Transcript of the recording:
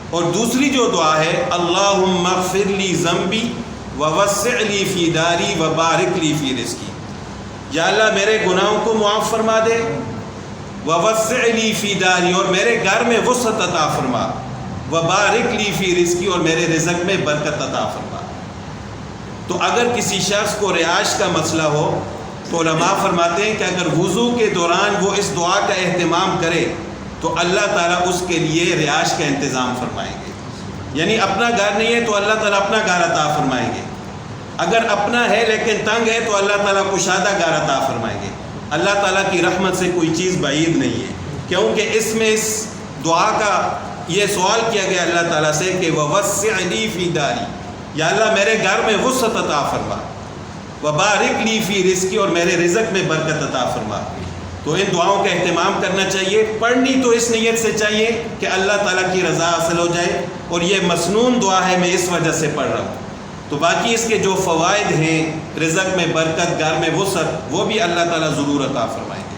اور دوسری جو دعا ہے اللہم اغفر لی ذنبی ووسع لی فی داری وبارک لی فی رزقی، یا اللہ میرے گناہوں کو معاف فرما دے، ووسع لی فی داری اور میرے گھر میں وسعت عطا فرما، وبارک لی فی رزقی اور میرے رزق میں برکت عطا فرما۔ تو اگر کسی شخص کو رہائش کا مسئلہ ہو تو علماء فرماتے ہیں کہ اگر وضو کے دوران وہ اس دعا کا اہتمام کرے تو اللہ تعالیٰ اس کے لیے رہائش کا انتظام فرمائیں گے۔ یعنی اپنا گھر نہیں ہے تو اللہ تعالیٰ اپنا گھر عطا فرمائیں گے، اگر اپنا ہے لیکن تنگ ہے تو اللہ تعالیٰ کشادہ گھر عطا فرمائیں گے۔ اللہ تعالیٰ کی رحمت سے کوئی چیز بعید نہیں ہے، کیونکہ اس میں اس دعا کا یہ سوال کیا گیا اللہ تعالیٰ سے کہ ووسع لی فی داری، یا اللہ میرے گھر میں وسعت عطا فرما، وبارک لی فی رزقی اور میرے رزق میں برکت عطا فرما۔ تو ان دعاؤں کا اہتمام کرنا چاہیے، پڑھنی تو اس نیت سے چاہیے کہ اللہ تعالیٰ کی رضا حاصل ہو جائے، اور یہ مسنون دعا ہے میں اس وجہ سے پڑھ رہا ہوں۔ تو باقی اس کے جو فوائد ہیں، رزق میں برکت، گھر میں وسعت، وہ بھی اللہ تعالیٰ ضرور عطا فرمائیں گے۔